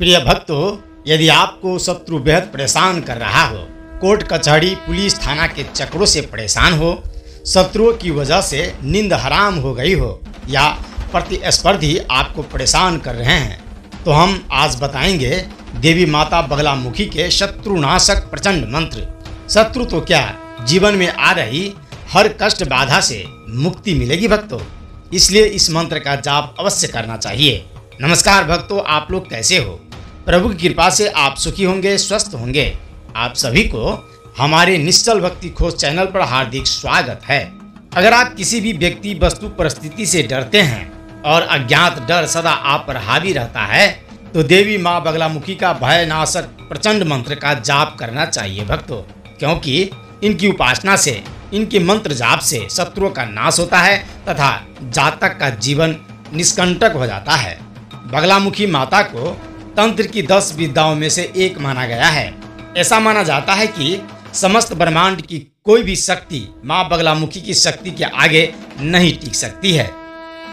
प्रिय भक्तों, यदि आपको शत्रु बेहद परेशान कर रहा हो, कोर्ट कचहरी पुलिस थाना के चक्रों से परेशान हो, शत्रुओं की वजह से नींद हराम हो गई हो या प्रतिस्पर्धी आपको परेशान कर रहे हैं, तो हम आज बताएंगे देवी माता बगलामुखी के शत्रुनाशक प्रचंड मंत्र। शत्रु तो क्या, जीवन में आ रही हर कष्ट बाधा से मुक्ति मिलेगी भक्तों, इसलिए इस मंत्र का जाप अवश्य करना चाहिए। नमस्कार भक्तों, आप लोग कैसे हो? प्रभु की कृपा से आप सुखी होंगे, स्वस्थ होंगे। आप सभी को हमारे निश्चल भक्ति खोज चैनल पर हार्दिक स्वागत है। अगर आप किसी भी व्यक्ति, वस्तु, परिस्थिति से डरते हैं और अज्ञात डर सदा आप पर हावी रहता है, तो देवी माँ बगलामुखी का भय नाशक प्रचंड मंत्र का जाप करना चाहिए भक्तों, क्योंकि इनकी उपासना से, इनके मंत्र जाप से शत्रुओं का नाश होता है तथा जातक का जीवन निष्कंटक हो जाता है। बगलामुखी माता को तंत्र की 10 विद्याओं में से एक माना गया है। ऐसा माना जाता है कि समस्त ब्रह्मांड की कोई भी शक्ति माँ बगलामुखी की शक्ति के आगे नहीं टिक सकती है।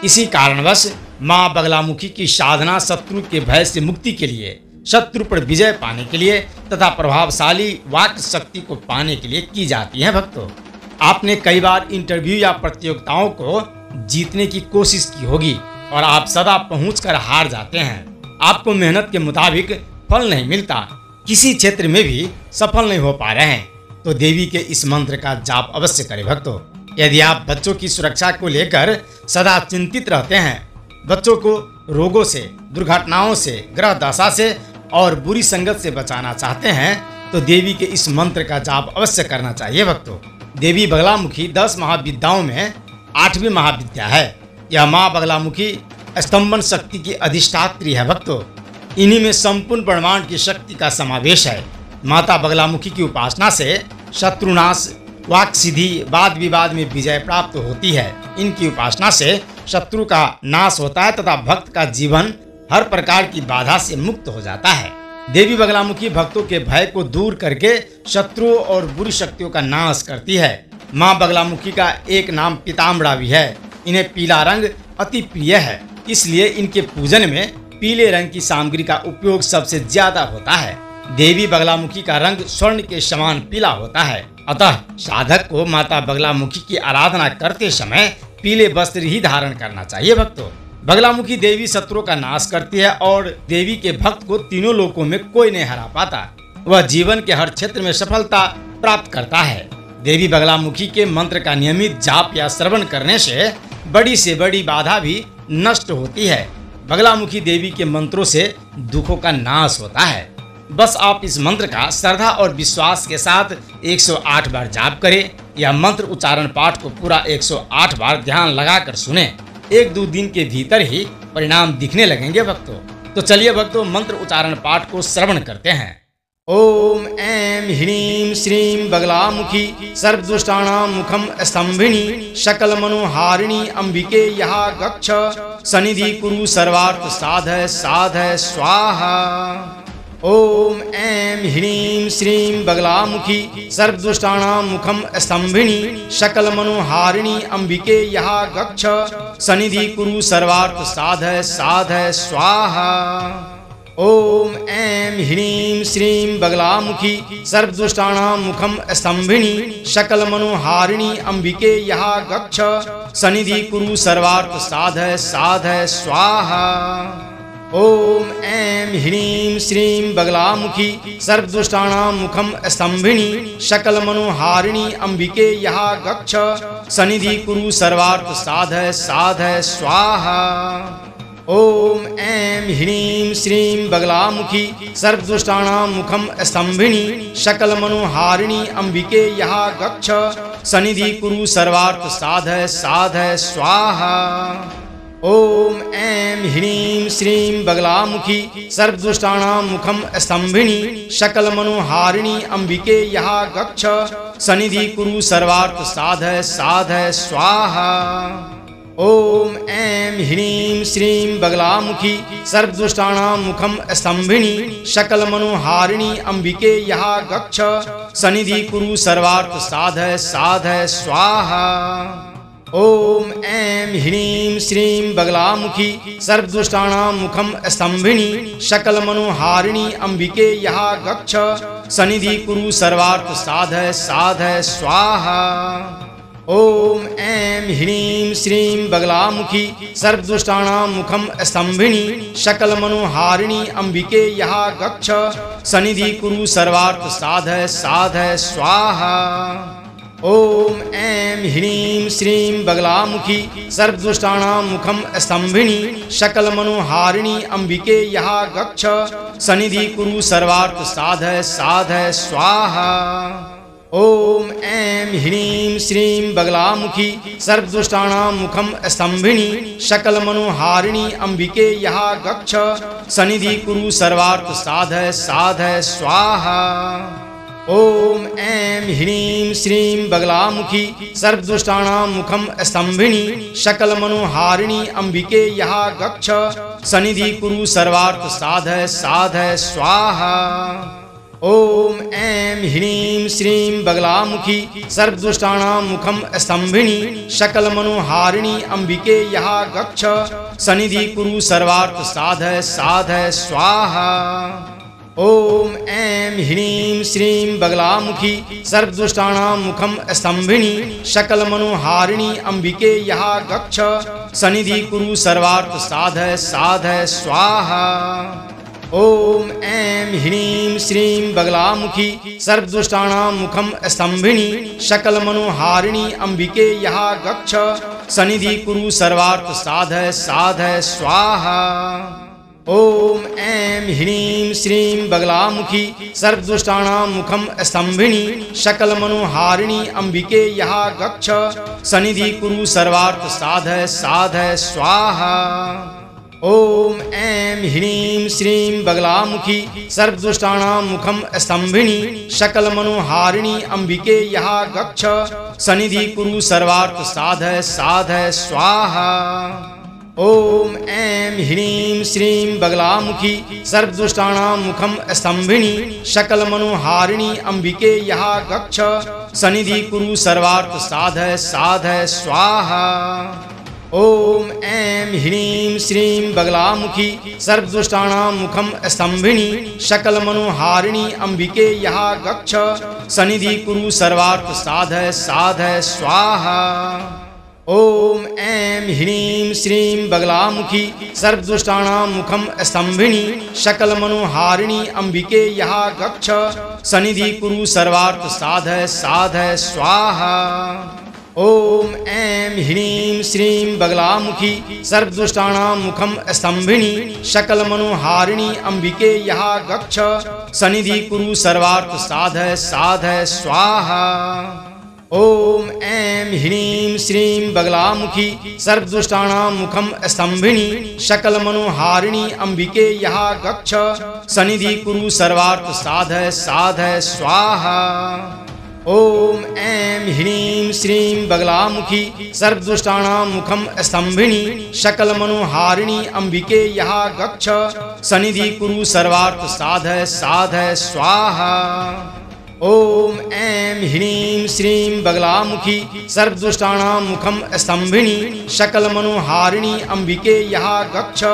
इसी कारणवश माँ बगलामुखी की साधना शत्रु के भय से मुक्ति के लिए, शत्रु पर विजय पाने के लिए तथा प्रभावशाली वाक शक्ति को पाने के लिए की जाती है भक्तों। आपने कई बार इंटरव्यू या प्रतियोगिताओं को जीतने की कोशिश की होगी और आप सदा पहुंचकर हार जाते हैं। आपको मेहनत के मुताबिक फल नहीं मिलता, किसी क्षेत्र में भी सफल नहीं हो पा रहे हैं, तो देवी के इस मंत्र का जाप अवश्य करें भक्तों। यदि आप बच्चों की सुरक्षा को लेकर सदा चिंतित रहते हैं, बच्चों को रोगों से, दुर्घटनाओं से, ग्रह दशा से और बुरी संगत से बचाना चाहते हैं, तो देवी के इस मंत्र का जाप अवश्य करना चाहिए भक्तों। देवी बगलामुखी 10 महाविद्याओं में 8वीं महाविद्या है। यह माँ बगलामुखी स्तंभन शक्ति की अधिष्ठात्री है भक्तों। इन्हीं में संपूर्ण ब्रह्मांड की शक्ति का समावेश है। माता बगलामुखी की उपासना से शत्रुनाश, वाक सिद्धि, वाद विवाद में विजय प्राप्त होती है। इनकी उपासना से शत्रु का नाश होता है तथा भक्त का जीवन हर प्रकार की बाधा से मुक्त हो जाता है। देवी बगलामुखी भक्तों के भय को दूर करके शत्रुओं और बुरी शक्तियों का नाश करती है। माँ बगलामुखी का एक नाम पीताम्बरा भी है। इन्हें पीला रंग अति प्रिय है, इसलिए इनके पूजन में पीले रंग की सामग्री का उपयोग सबसे ज्यादा होता है। देवी बगलामुखी का रंग स्वर्ण के समान पीला होता है, अतः साधक को माता बगलामुखी की आराधना करते समय पीले वस्त्र ही धारण करना चाहिए भक्तों। बगलामुखी देवी शत्रुओं का नाश करती है और देवी के भक्त को तीनों लोकों में कोई नहीं हरा पाता। वह जीवन के हर क्षेत्र में सफलता प्राप्त करता है। देवी बगलामुखी के मंत्र का नियमित जाप या श्रवण करने से बड़ी से बड़ी बाधा भी नष्ट होती है। बगलामुखी देवी के मंत्रों से दुखों का नाश होता है। बस आप इस मंत्र का श्रद्धा और विश्वास के साथ 108 बार जाप करें। यह मंत्र उच्चारण पाठ को पूरा 108 बार ध्यान लगाकर सुने। 1-2 दिन के भीतर ही परिणाम दिखने लगेंगे भक्तों। तो चलिए भक्तों, मंत्र उच्चारण पाठ को श्रवण करते हैं। ओम ऐं ह्रीं श्रीं बगलामुखी सर्वदुष्टानां मुखं स्तंभिनी सकल मनोहारिणी अंबिके यहा गच्छ सनिधि कुरु सर्वार्थ साधय साधय स्वाहा। ओम ऐं ह्रीं श्रीं बगलामुखी सर्वदुष्टानां मुखं स्तंभिनी सकल मनोहारिणी अंबिके यहा गच्छ सनिधि कुरु सर्वार्थ साधय साधय स्वाहा। ओम ऐं ह्रीं श्रीं बगलामुखी सर्वदुष्टानां मुखं स्तंभिनी सकल मनोहारिणी अंबिके यहा गच्छ सनिधि कुरु सर्वार्थ साधय साधय स्वाहा। ओम ऐं ह्रीं श्रीं बगलामुखी सर्वदुष्टानां मुखं स्तंभिनी सकल मनोहारिणी अंबिके यहा गच्छ सनिधि कुरु सर्वार्थ साधय साधय स्वाहा। ओम ऐं ह्रीं श्रीं बगलामुखी सर्वदुष्टानां मुखं स्तंभिनी सकल मनोहारिणी अंबिके यहा गच्छ सनिधि कुरु सर्वार्थ साधय साधय स्वाहा। ओम ऐं ह्रीं श्रीं बगलामुखी सर्वदुष्टानां मुखं स्तंभिनी सकल मनोहारिणी अंबिके यहा गच्छ सनिधि कुरु सर्वार्थ साधय साधय स्वाहा। ओम ऐं ह्रीं श्रीं बगलामुखी सर्वदुष्टानां मुखं स्तंभिनी सकल मनोहारिणी अंबिके यहा गच्छ सनिधि कुरु सर्वार्थ साधय साधय स्वाहा। ओम ऐं ह्रीं श्रीं बगलामुखी सर्वदुष्टानां मुखम स्तंभिनी सकलमनोहारिणी अंबिके यहा गच्छ सनिधि कुरु सर्वार्थ साधय साधय स्वाहा। ओम ऐं ह्रीं श्रीं बगलामुखी सर्वदुष्टानां मुखम स्तंभिनी सकलमनोहारिणी अंबिके यहा गच्छ सनिधि कुरु सर्वार्थ साधय साधय स्वाहा। ओम ऐं ह्रीं श्रीं बगलामुखी सर्वदुष्टानां मुखम स्तंभिनी सकलमनोहारिणी अंबिके यहा गच्छ सनिधि कुरु सर्वार्थ साधय साधय स्वाहा। ओम ऐं ह्रीं श्रीं बगलामुखी सर्वदुष्टानां मुखम स्तंभिनी सकलमनोहारिणी अंबिके यहा गच्छ सनिधि कुरु सर्वार्थ साधय साधय स्वाहा। ओम ऐं ह्रीं श्रीं बगलामुखी सर्वदुष्टानां मुखम स्तंभिनी सकलमनोहारिणी अंबिके यहा गच्छ सनिधि कुरु सर्वार्थ साधय साधय स्वाहा। ओम ऐं ह्रीं श्रीं बगलामुखी सर्वदुष्टानां मुखम स्तंभिनी सकलमनोहारिणी अंबिके यहा गच्छ सनिधि कुरु सर्वार्थ साधय साधय स्वाहा। ओम ऐं ह्रीं श्रीं बगलामुखी सर्वदुष्टानां मुखम स्तंभिनी सकलमनोहारिणी अंबिके यहा गच्छ सनिधि कुरु सर्वार्थ साधय साधय स्वाहा। ओम ऐं ह्रीं श्रीं बगलामुखी सर्वदुष्टानां मुखम स्तंभिनी सकलमनोहारिणी अंबिके यहा गच्छ सनिधि कुरु सर्वार्थ साधय साधय स्वाहा। ओम ऐं ह्रीं श्रीं बगलामुखी सर्वदुष्टानां मुखम स्तंभिनी सकलमनोहारिणी अंबिके यहा गच्छ सनिधि कुरु सर्वार्थ साधय साधय स्वाहा। ओम ऐं ह्रीं श्रीं बगलामुखी सर्वदुष्टानां मुखम स्तंभिनी सकलमनोहारिणी अंबिके यहा गच्छ सनिधि कुरु सर्वार्थ साधय साधय स्वाहा। ओम ऐं ह्रीं श्रीं बगलामुखी सर्वदुष्टानां मुखम स्तंभिनी सकलमनोहारिणी अंबिके यहा गच्छ सनिधि कुरु सर्वार्थ साधय साधय स्वाहा। ओम ऐं ह्रीं श्रीं बगलामुखी सर्वदुष्टानां मुखम स्तंभिनी सकलमनोहारिणी अंबिके यहा गच्छ सनिधि कुरु सर्वार्थ साधय साधय स्वाहा। ओम ऐं ह्रीं श्रीं बगलामुखी सर्वदुष्टानां मुखम स्तंभिनी सकलमनोहारिणी अंबिके यहा गच्छ सनिधि कुरु सर्वार्थ साधय साधय स्वाहा। ओम ऐं ह्रीं श्रीं बगलामुखी सर्वदुष्टानां मुखम स्तंभिनी सकलमनोहारिणी अंबिके यहा गच्छ सनिधि कुरु सर्वार्थ साधय साधय स्वाहा। ओम ऐं ह्रीं श्रीं बगलामुखी सर्वदुष्टानां मुखम स्तंभिनी सकलमनोहारिणी अंबिके यहा गच्छ सनिधि कुरु सर्वार्थ साधय साधय स्वाहा। ओम ऐं ह्रीं श्रीं बगलामुखी सर्वदुष्टानां मुखम स्तंभिनी सकलमनोहारिणी अंबिके यहा गच्छ सनिधि कुरु सर्वार्थ साधय साधय स्वाहा। ओम ऐं ह्रीं श्रीं बगलामुखी सर्वदुष्टानां मुखम स्तंभिनी सकलमनोहारिणी अंबिके यहा गच्छ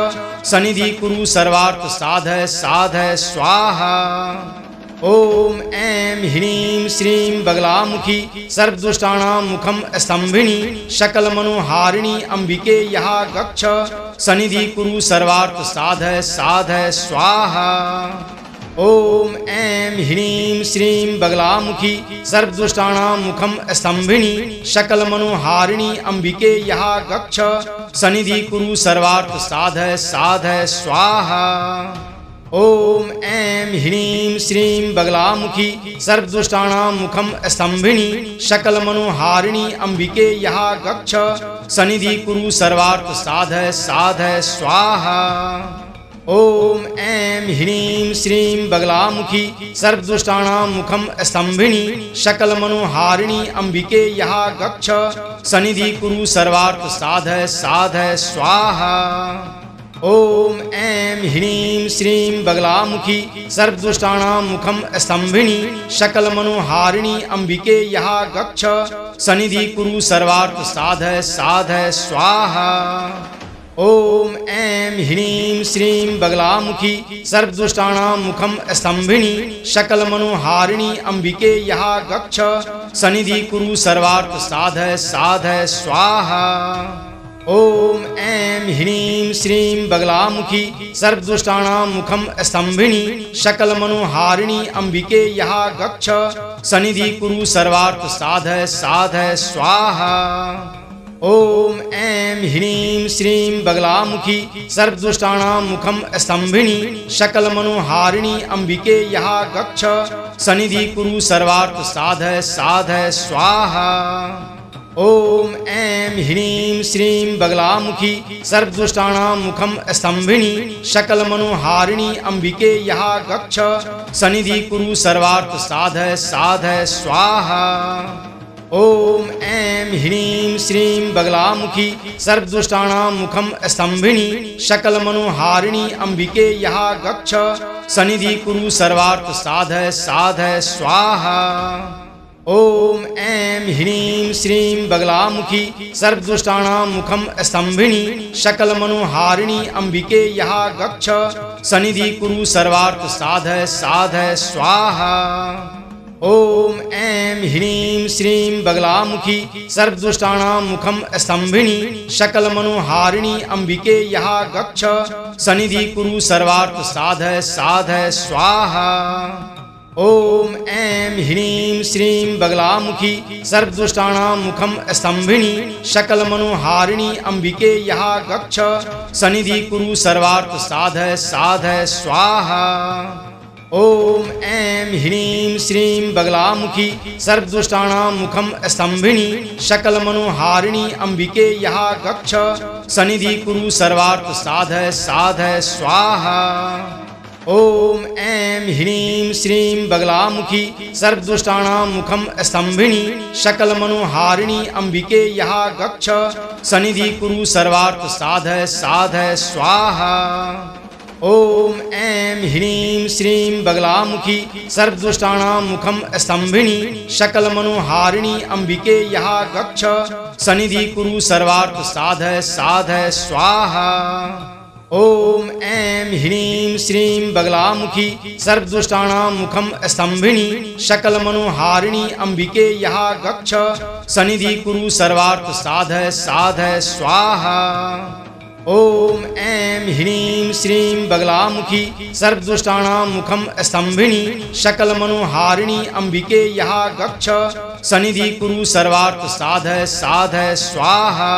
सनिधि कुरु सर्वार्थ साधय साधय स्वाहा। ओम ऐं ह्रीं श्रीं बगलामुखी सर्वदुष्टानां मुखम स्तंभिनी सकलमनोहारिणी अंबिके यहा गच्छ सनिधि कुरु सर्वार्थ साधय साधय स्वाहा। ओम ऐं ह्रीं श्रीं बगलामुखी सर्वदुष्टानां मुखम स्तंभिनी सकलमनोहारिणी अंबिके यहा गच्छ सनिधि कुरु सर्वार्थ साधय साधय स्वाहा। ओम ऐं ह्रीं श्रीं बगलामुखी सर्वदुष्टानां मुखम स्तंभिनी सकलमनोहारिणी अंबिके यहा गच्छ सनिधि कुरु सर्वार्थ साधय साधय स्वाहा। ओम ऐं ह्रीं श्रीं बगलामुखी सर्वदुष्टानां मुखम स्तंभिनी सकलमनोहारिणी अंबिके यहा गच्छ सनिधि कुरु सर्वार्थ साधय साधय स्वाहा। ओम ऐं ह्रीं श्रीं बगलामुखी सर्वदुष्टानां मुखं स्तंभिनी सकलमनोहारिणी अंबिके यहा गच्छ सनिधि कुरु सर्वार्थ साधय साधय स्वाहा। ओम ऐं ह्रीं श्रीं बगलामुखी सर्वदुष्टानां मुखं स्तंभिनी सकलमनोहारिणी अंबिके यहा गच्छ सनिधि कुरु सर्वार्थ साधय साधय स्वाहा। ओम ऐं ह्रीं श्रीं बगलामुखी सर्वदुष्टानां मुखं स्तंभिनी सकलमनोहारिणी अंबिके यहा गच्छ सनिधि कुरु सर्वार्थ साधय साधय स्वाहा। ओम ऐं ह्रीं श्रीं बगलामुखी सर्वदुष्टानां मुखं स्तंभिनी सकलमनोहारिणी अंबिके यहा गच्छ सनिधि कुरु सर्वार्थ साधय साधय स्वाहा। ओम ऐं ह्रीं श्रीं बगलामुखी सर्वदुष्टानां मुखं स्तंभिनी सकलमनोहारिणी अंबिके यहा गच्छ सनिधि कुरु सर्वार्थ साधय साधय स्वाहा। ओम ऐं ह्रीं श्रीं बगलामुखी सर्वदुष्टानां मुखं स्तंभिनी सकलमनोहारिणी अंबिके यहा गच्छ सनिधि कुरु सर्वार्थ साधय साधय स्वाहा। ओम ऐं ह्रीं श्रीं बगलामुखी सर्वदुष्टानां मुखं स्तंभिनी सकलमनोहारिणी अंबिके यहा गच्छ सनिधि कुरु सर्वार्थ साधय साधय स्वाहा। ओम ऐं ह्रीं श्रीं बगलामुखी सर्वदुष्टानां मुखं स्तंभिनी सकलमनोहारिणी अंबिके यहा गच्छ सनिधि कुरु सर्वार्थ साधय साधय स्वाहा। ओम ऐं ह्रीं श्रीं बगलामुखी सर्वदुष्टानां मुखं स्तंभिनी सकलमनोहारिणी अंबिके यहा गच्छ सनिधि कुरु सर्वार्थ साधय साधय स्वाहा। ओम ऐं ह्रीं श्रीं बगलामुखी सर्वदुष्टानां मुखं स्तंभिनी सकलमनोहारिणी अंबिके यहा गच्छ सनिधि कुरु सर्वार्थ साधय साधय स्वाहा। ओम ऐं ह्रीं श्रीं बगलामुखी सर्वदुष्टानां मुखं स्तंभिनी सकलमनोहारिणी अंबिके यहा गच्छ सनिधि कुरु सर्वार्थ साधय साधय स्वाहा। ओम ऐं ह्रीं श्रीं बगलामुखी सर्वदुष्टानां मुखं स्तंभिनी सकलमनोहारिणी अंबिके यहा गच्छ सनिधि कुरु सर्वार्थ साधय साधय स्वाहा। ओम ऐं ह्रीं श्रीं बगलामुखी सर्वदुष्टानां मुखं स्तंभिनी सकलमनोहारिणी अंबिके यहा गच्छ सनिधि कुरु सर्वार्थ साधय साधय स्वाहा। ओम ऐं ह्रीं श्रीं बगलामुखी सर्वदुष्टानां मुखं स्तंभिनी सकलमनोहारिणी अंबिके यहा गच्छ सनिधि कुरु सर्वार्थ साधय साधय स्वाहा।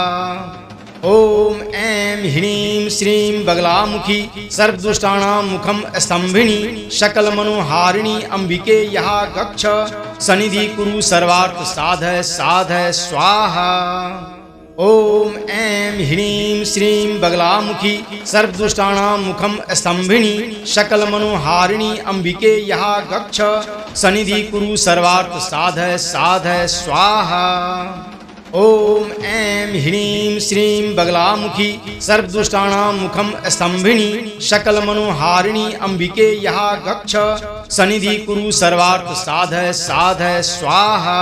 ओम ऐं ह्रीं श्रीं बगलामुखी सर्वदुष्टानां मुखं स्तंभिनी सकलमनोहारिणी अंबिके यहा गच्छ सनिधि कुरु सर्वार्थ साधय साधय स्वाहा। ओम ऐं ह्रीं श्रीं बगलामुखी सर्वदुष्टानां मुखं स्तंभिनी सकलमनोहारिणी अंबिके यहा गच्छ सनिधि कुरु सर्वार्थ साधय साधय स्वाहा। ओम ऐं ह्रीं श्रीं बगलामुखी सर्वदुष्टानां मुखं स्तंभिनी सकलमनोहारिणी अंबिके यहा गच्छ सनिधि कुरु सर्वार्थ साधय साधय स्वाहा।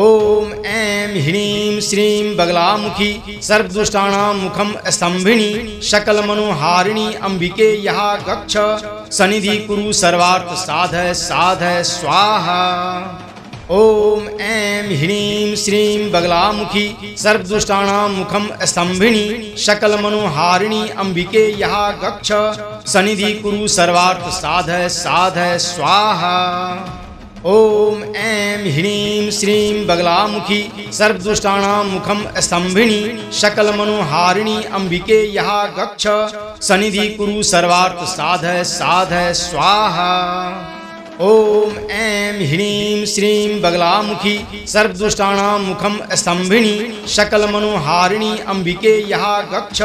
ओम ऐं ह्रीं श्रीं बगलामुखी सर्वदुष्टानां मुखं स्तंभिनी सकलमनोहारिणी अंबिके यहा गच्छ सनिधि कुरु सर्वार्थ साधय साधय स्वाहा। ओम ऐं ह्रीं श्रीं बगलामुखी सर्वदुष्टानां मुखं स्तंभिनी सकलमनोहारिणी अंबिके यहा गच्छ सनिधि कुरु सर्वार्थ साधय साधय स्वाहा। ओम ऐं ह्रीं श्रीं बगलामुखी सर्वदुष्टानां मुखं स्तंभिनी सकलमनोहारिणी अंबिके यहा गच्छ सनिधि कुरु सर्वार्थ साधय साधय स्वाहा। ओम ऐं ह्रीं श्रीं बगलामुखी सर्वदुष्टानां मुखं स्तंभिनी सकलमनोहारिणी अंबिके यहा गच्छ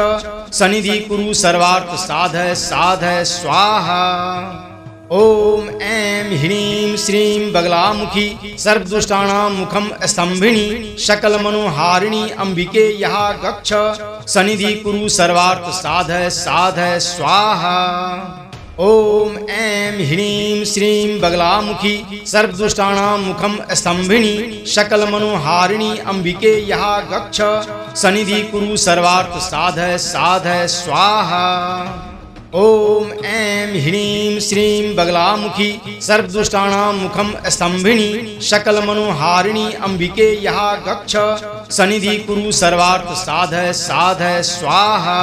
सनिधि कुरु सर्वार्थ साधय साधय स्वाहा। ओम ऐं ह्रीं श्रीं बगलामुखी सर्वदुष्टानां मुखं स्तंभिनी सकलमनोहारिणी अंबिके यहा गच्छ सनिधि कुरु सर्वार्थ साधय साधय स्वाहा। ओम ऐं ह्रीं श्रीं बगलामुखी सर्वदुष्टानां मुखं स्तंभिनी सकलमनोहारिणी अंबिके यहा गच्छ सनिधि कुरु सर्वार्थ साधय साधय स्वाहा। ओम ऐं ह्रीं श्रीं बगलामुखी सर्वदुष्टानां मुखं स्तंभिनी सकलमनोहारिणी अंबिके यहा गच्छ सनिधि कुरु सर्वार्थ साधय साधय स्वाहा।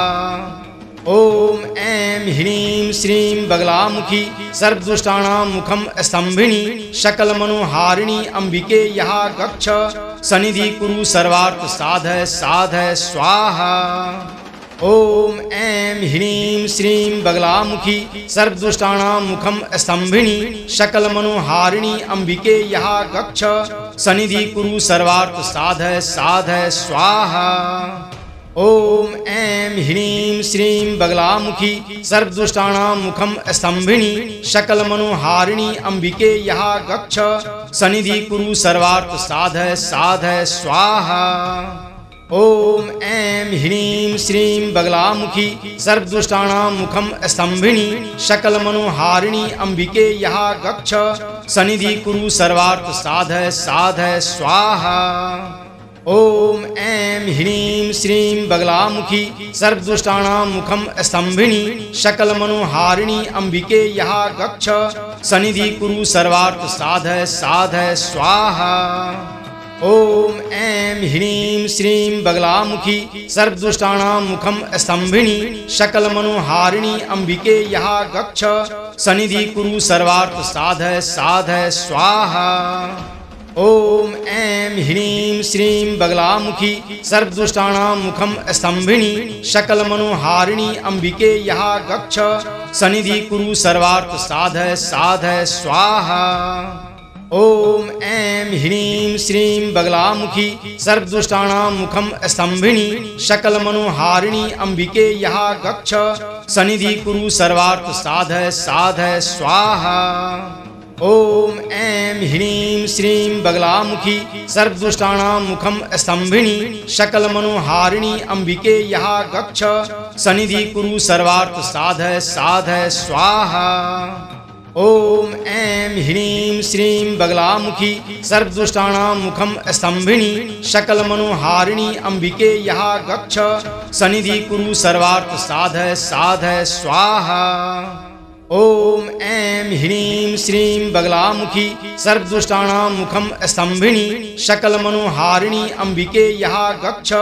ओम ऐं ह्रीं श्रीं बगलामुखी सर्वदुष्टानां मुखं स्तंभिनी सकलमनोहारिणी अंबिके यहा गच्छ सनिधि कुरु सर्वार्थ साधय साधय स्वाहा। ओम ऐं ह्रीं श्रीं बगलामुखी सर्वदुष्टानां मुखं स्तंभिनी सकलमनोहारिणी अंबिके यहा गच्छ सनिधि कुरु सर्वार्थ साधय साधय स्वाहा। ओम ऐं ह्रीं श्रीं बगलामुखी सर्वदुष्टानां मुखं स्तंभिनी सकलमनोहारिणी अंबिके यहा गच्छ सनिधि कुरु सर्वार्थ साधय साधय स्वाहा। ओम ऐं ह्रीं श्रीं बगलामुखी सर्वदुष्टानां मुखं स्तंभिनी सकलमनोहारिणी अंबिके यहा गच्छ सनिधि कुरु सर्वार्थ साधय साधय स्वाहा। ओम ऐं ह्रीं श्रीं बगलामुखी सर्वदुष्टानां मुखं स्तंभिनी सकलमनोहारिणी अंबिके यहा गच्छ सनिधि कुरु सर्वार्थ साधय साधय स्वाहा। ओम ऐं ह्रीं श्रीं बगलामुखी सर्वदुष्टानां मुखं स्तंभिनी सकलमनोहारिणी अंबिके यहा गच्छ सनिधि कुरु सर्वार्थ साधय साधय स्वाहा। ओम ऐं ह्रीं श्रीं बगलामुखी सर्वदुष्टानां मुखं स्तंभिनी सकलमनोहारिणी अंबिके यहा गच्छ सनिधि कुरु सर्वार्थ साधय साधय स्वाहा। ओम ऐं ह्रीं श्रीं बगलामुखी सर्वदुष्टानां मुखं स्तंभिनी सकलमनोहारिणी अंबिके यहा गच्छ सनिधि कुरु सर्वार्थ साधय साधय स्वाहा। ओम ऐं ह्रीं श्रीं बगलामुखी सर्वदुष्टानां मुखं स्तंभिनी सकलमनोहारिणी अंबिके यहा गच्छ सनिधि कुरु सर्वार्थ साधय साधय स्वाहा। ओम ऐं ह्रीं श्रीं बगलामुखी सर्वदुष्टानां मुखं स्तंभिनी सकलमनोहारिणी अंबिके यहा गच्छ सनिधि कुरु सर्वार्थ साधय साधय स्वाहा। ओम ऐं ह्रीं श्रीं बगलामुखी सर्वदुष्टानां मुखं स्तंभिनी सकलमनोहारिणी अंबिके यहा गच्छ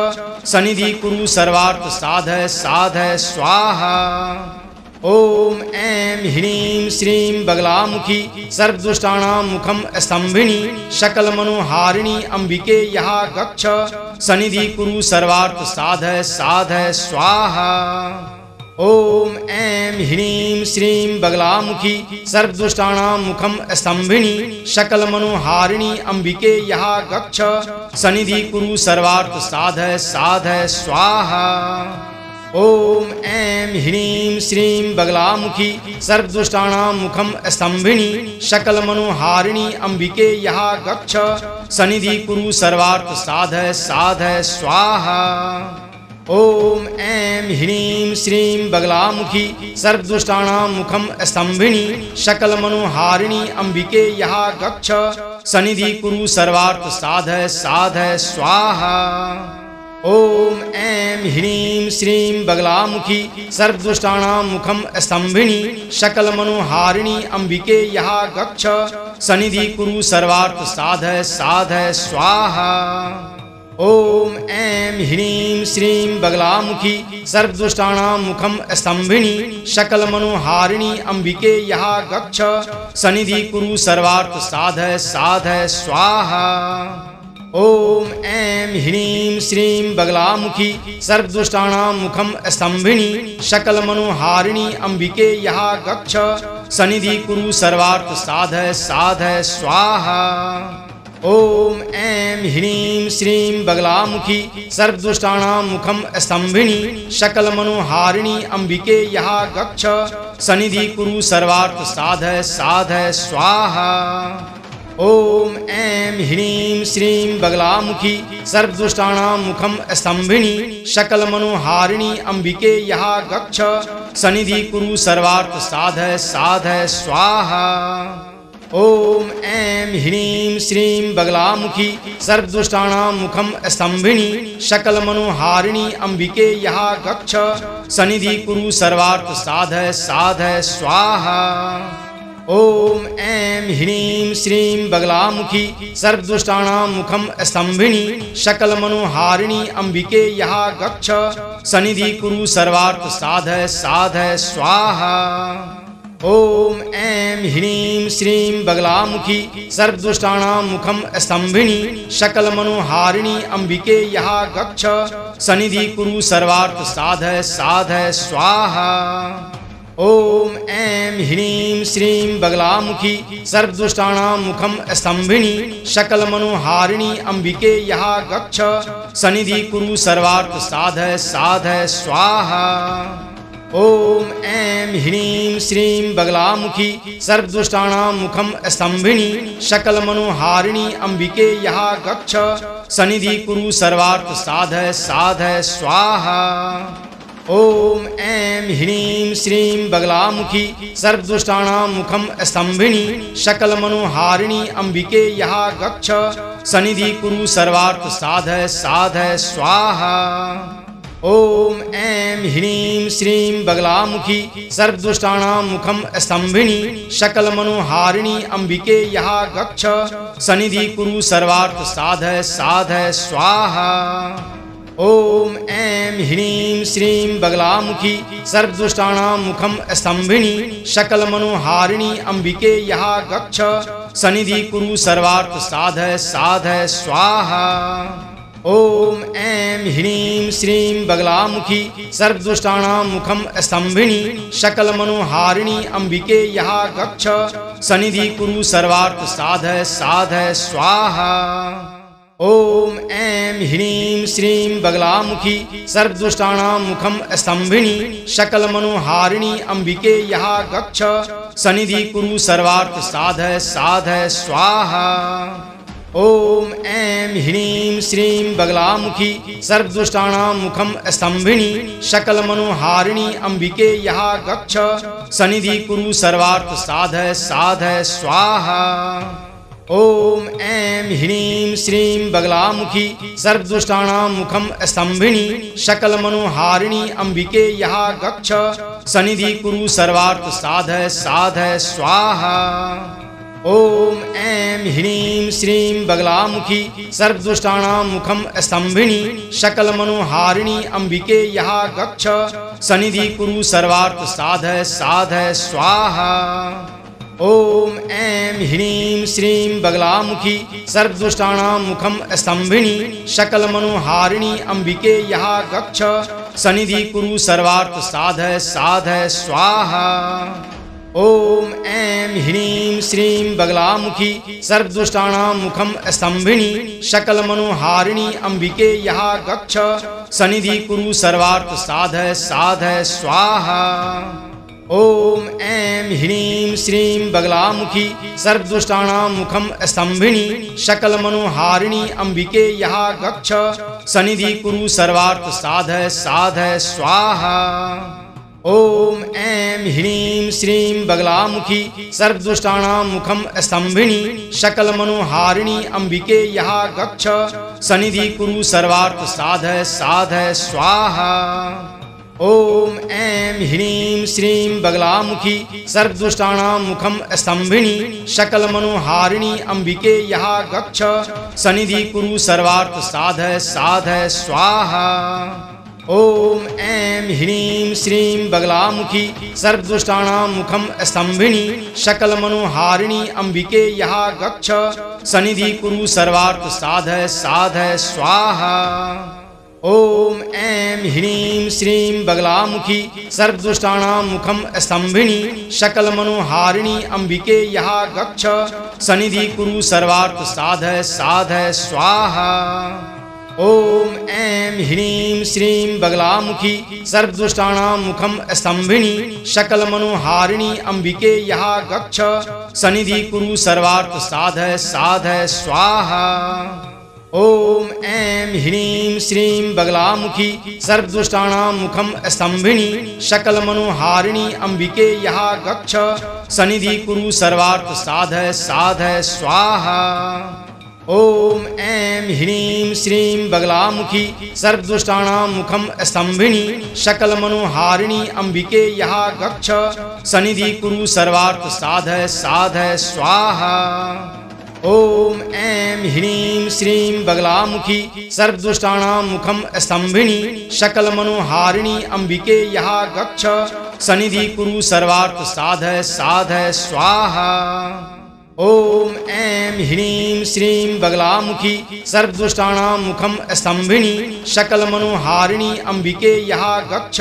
सनिधि कुरु सर्वार्थ साधय साधय स्वाहा। ओम ऐं ह्रीं श्रीं बगलामुखी सर्वदुष्टानां मुखं स्तंभिनी सकलमनोहारिणी अंबिके यहा गच्छ सनिधि कुरु सर्वार्थ साधय साधय स्वाहा। ओम ऐं ह्रीं श्रीं बगलामुखी सर्वदुष्टानां मुखं स्तंभिनी सकलमनोहारिणी अंबिके यहा गच्छ सनिधि कुरु सर्वार्थ साधय साधय स्वाहा। ओम ऐं ह्रीं श्रीं बगलामुखी सर्वदुष्टानां मुखं स्तंभिनी सकलमनोहारिणी अंबिके यहा गच्छ सनिधि कुरु सर्वार्थ साधय साधय स्वाहा। ओम ऐं ह्रीं श्रीं बगलामुखी सर्वदुष्टानां मुखं स्तंभिनी सकलमनोहारिणी अंबिके यहा गच्छ सनिधि कुरु सर्वार्थ साधय साधय स्वाहा। ओम ऐं ह्रीं श्रीं बगलामुखी सर्वदुष्टानां मुखं स्तंभिनी सकलमनोहारिणी अंबिके यहा गच्छ सनिधि कुरु सर्वार्थ साधय साधय स्वाहा। ओम ऐं ह्रीं श्रीं बगलामुखी सर्वदुष्टानां मुखं स्तंभिनी सकलमनोहारिणी अंबिके यहा गच्छ सनिधि कुरु सर्वार्थ साधय साधय स्वाहा। ओम ऐं ह्रीं श्रीं बगलामुखी सर्वदुष्टानां मुखं स्तंभिनी सकलमनोहारिणी अंबिके यहा गच्छ सनिधि कुरु सर्वार्थ साधय साधय स्वाहा। ओम ऐं ह्रीं श्रीं बगलामुखी सर्वदुष्टानां मुखं स्तंभिनी सकलमनोहारिणी अंबिके यहा गच्छ सनिधि कुरु सर्वार्थ साधय साधय स्वाहा। ओम ऐं ह्रीं श्रीं बगलामुखी सर्वदुष्टानां मुखं स्तंभिनी सकलमनोहारिणी अंबिके यहा गच्छ सनिधि कुरु सर्वार्थ साधय साधय स्वाहा। ओम ऐं ह्रीं श्रीं बगलामुखी सर्वदुष्टानां मुखं स्तंभिनी सकलमनोहारिणी अंबिके यहा गच्छ सनिधि कुरु सर्वार्थ साधय साधय स्वाहा। ओम ऐं ह्रीं श्रीं बगलामुखी सर्वदुष्टानां मुखं स्तंभिनी सकलमनोहारिणी अंबिके यहा गच्छ सनिधि कुरु सर्वार्थ साधय साधय स्वाहा। ओम ऐं ह्रीं श्रीं बगलामुखी सर्वदुष्टानां मुखं स्तंभिनी सकलमनोहारिणी अंबिके यहा गच्छ सनिधि कुरु सर्वार्थ साधय साधय स्वाहा। ओम ऐं ह्रीं श्रीं बगलामुखी सर्वदुष्टानां मुखं स्तंभिनी सकलमनोहारिणी अंबिके यहा गच्छ सनिधि कुरु सर्वार्थ साधय साधय स्वाहा। ओम ऐं ह्रीं श्रीं बगलामुखी सर्वदुष्टानां मुखं स्तंभिनी सकलमनोहारिणी अंबिके यहा गच्छ सनिधि कुरु सर्वार्थ साधय साधय स्वाहा। ओम ऐं ह्रीं श्रीं बगलामुखी सर्वदुष्टानां मुखं स्तंभिनी सकलमनोहारिणी अंबिके यहा गच्छ सनिधि कुरु सर्वार्थ साधय साधय स्वाहा। ओम ऐं ह्रीं श्रीं बगलामुखी सर्वदुष्टानां मुखं स्तंभिनी सकलमनोहारिणी अंबिके यहा गच्छ सनिधि कुरु सर्वार्थ साधय साधय स्वाहा। ओम ऐं ह्रीं श्रीं बगलामुखी सर्वदुष्टानां मुखं स्तंभिनी सकलमनोहारिणी अंबिके यहा गच्छ सनिधि कुरु सर्वार्थ साधय साधय स्वाहा। ओम ऐं ह्रीं श्रीं बगलामुखी सर्वदुष्टानां मुखं स्तंभिनी सकलमनोहारिणी अंबिके यहा गच्छ सनिधि कुरु सर्वार्थ साधय साधय स्वाहा। ओम ऐं ह्रीं श्रीं बगलामुखी सर्वदुष्टानां मुखं स्तंभिनी सकलमनोहारिणी अंबिके यहा गच्छ सनिधि कुरु सर्वार्थ साधय साधय स्वाहा। ओम ऐं ह्रीं श्रीं बगलामुखी सर्वदुष्टानां मुखं स्तंभिनी सकलमनोहारिणी अंबिके यहा गच्छ सनिधि कुरु सर्वार्थ साधय साधय स्वाहा। ओम ऐं ह्रीं श्रीं बगलामुखी सर्वदुष्टानां मुखं स्तंभिनी सकलमनोहारिणी अंबिके यहा गच्छ सनिधि कुरु सर्वार्थ साधय साधय स्वाहा। ओम ऐं ह्रीं श्रीं बगलामुखी सर्वदुष्टानां मुखं स्तंभिनी सकलमनोहारिणी अंबिके यहा गच्छ सनिधि कुरु सर्वार्थ साधय साधय स्वाहा। ओम ऐं ह्रीं श्रीं बगलामुखी सर्वदुष्टानां मुखं स्तंभिनी सकलमनोहारिणी अंबिके यहा गच्छ सनिधि कुरु सर्वार्थ साधय साधय स्वाहा। ओम ऐं ह्रीं श्रीं बगलामुखी सर्वदुष्टानां मुखं स्तंभिनी सकलमनोहारिणी अंबिके यहा गच्छ सनिधि कुरु सर्वार्थ साधय साधय स्वाहा। ओम ऐं ह्रीं श्रीं बगलामुखी सर्वदुष्टानां मुखं स्तंभिनी सकलमनोहारिणी अंबिके यहा गच्छ सनिधि कुरु सर्वार्थ साधय साधय स्वाहा। ओम ऐं ह्रीं श्रीं बगलामुखी सर्वदुष्टानां मुखं स्तंभिनी सकलमनोहारिणी अंबिके यहा गच्छ सनिधि कुरु सर्वार्थ साधय साधय स्वाहा। ओम ऐं ह्रीं श्रीं बगलामुखी सर्वदुष्टानां मुखं स्तंभिनी सकलमनोहारिणी अंबिके यहा गच्छ सनिधि कुरु सर्वार्थ साधय साधय स्वाहा। ओम ऐं ह्रीं श्रीं बगलामुखी सर्वदुष्टानां मुखं स्तंभिनी सकलमनोहारिणी अंबिके यहा गच्छ सनिधि कुरु सर्वार्थ साधय साधय स्वाहा। ओम ऐं ह्रीं श्रीं बगलामुखी सर्वदुष्टानां मुखं स्तंभिनी सकलमनोहारिणी अंबिके यहा गच्छ सनिधि कुरु सर्वार्थ साधय साधय स्वाहा। ओम ऐं ह्रीं श्रीं बगलामुखी सर्वदुष्टानां मुखं स्तंभिनी सकलमनोहारिणी अंबिके यहा गच्छ सनिधि कुरु सर्वार्थ साधय साधय स्वाहा। ओम ऐं ह्रीं श्रीं बगलामुखी सर्वदुष्टानां मुखं स्तंभिनी सकलमनोहारिणी अंबिके यहा गच्छ सनिधि कुरु सर्वार्थ साधय साधय स्वाहा। ओम ऐं ह्रीं श्रीं बगलामुखी सर्वदुष्टानां मुखं स्तंभिनी सकलमनोहारिणी अंबिके यहा गच्छ सनिधि कुरु सर्वार्थ साधय साधय स्वाहा। ओम ऐं ह्रीं श्रीं बगलामुखी सर्वदुष्टानां मुखं स्तंभिनी सकलमनोहारिणी अंबिके यहा गच्छ सनिधि कुरु सर्वार्थ साधय साधय स्वाहा। ओम ऐं ह्रीं श्रीं बगलामुखी सर्वदुष्टानां मुखं स्तंभिनी सकलमनोहारिणी अंबिके यहा गच्छ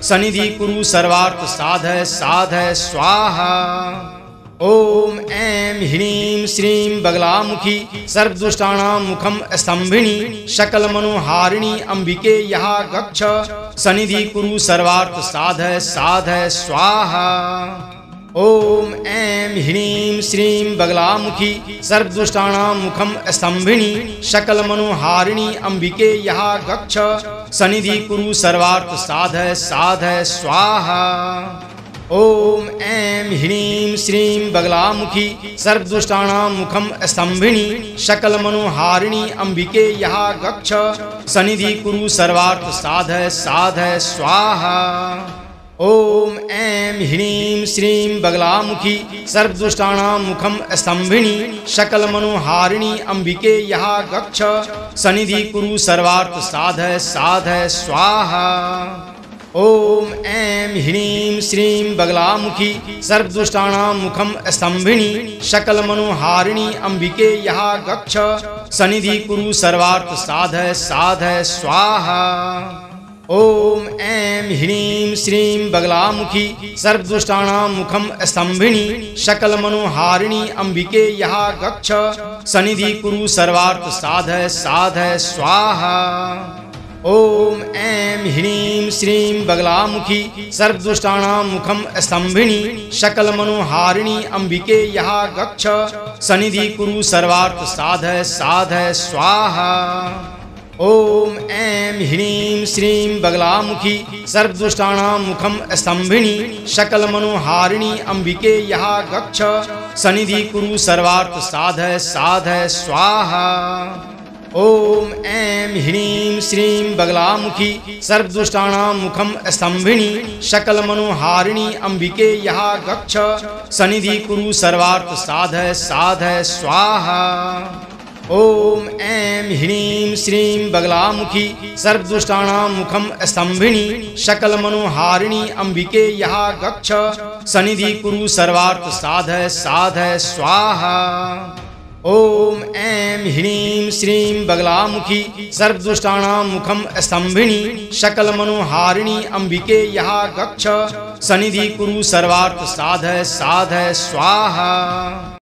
सनिधि कुरु सर्वार्थ साधय साधय स्वाहा। ओम ऐं ह्रीं श्रीं बगलामुखी सर्वदुष्टानां मुखं स्तंभिनी सकलमनोहारिणी अंबिके यहा गच्छ सनिधि कुरु सर्वार्थ साधय साधय स्वाहा। ओम ऐं ह्रीं श्रीं बगलामुखी सर्वदुष्टानां मुखं स्तंभिनी सकलमनोहारिणी अंबिके यहा गच्छ सनिधि कुरु सर्वार्थ साधय साधय स्वाहा। ओम ऐं ह्रीं श्रीं बगलामुखी सर्वदुष्टानां मुखं स्तंभिनी सकलमनोहारिणी अंबिके यहा गच्छ सनिधि कुरु सर्वार्थ साधय साधय स्वाहा। ओम ऐं ह्रीं श्रीं बगलामुखी सर्वदुष्टानां मुखं स्तंभिनी सकलमनोहारिणी अंबिके यहा गच्छ सनिधि कुरु सर्वार्थ साधय साधय स्वाहा। ओम ऐं ह्रीं श्रीं बगलामुखी सर्वदुष्टानां मुखं स्तंभिनी सकलमनोहारिणी अंबिके यहा गच्छ सनिधि कुरु सर्वार्थ साधय साधय स्वाहा। ओम ऐं ह्रीं श्रीं बगलामुखी सर्वदुष्टानां मुखं स्तंभिनी सकलमनोहारिणी अंबिके यहा गच्छ सनिधि कुरु सर्वार्थ साधय साधय स्वाहा। ओम ऐं ह्रीं श्रीं बगलामुखी सर्वदुष्टानां मुखं स्तंभिनी सकलमनोहारिणी अंबिके यहा गच्छ सनिधि कुरु सर्वार्थ साधय साधय स्वाहा। ओम ऐं ह्रीं श्रीं बगलामुखी सर्वदुष्टानां मुखं स्तंभिनी सकलमनोहारिणी अंबिके यहा गच्छ सनिधि कुरु सर्वार्थ साधय साधय स्वाहा। ओम ऐं ह्रीं श्रीं बगलामुखी सर्वदुष्टानां मुखं स्तंभिनी सकलमनोहारिणी अंबिके यहा गच्छ सनिधि कुरु सर्वार्थ साधय साधय स्वाहा। ओम ऐं ह्रीं श्रीं बगलामुखी सर्वदुष्टानां मुखं स्तंभिनी सकलमनोहारिणी अंबिके यहा गच्छ सनिधि कुरु सर्वार्थ साधय साधय स्वाहा। ओम ऐं ह्रीं श्रीं बगलामुखी सर्वदुष्टानां मुखं स्तंभिनी सकलमनोहारिणी अंबिके यहा गच्छ सनिधि कुरु सर्वार्थ साधय साधय स्वाहा।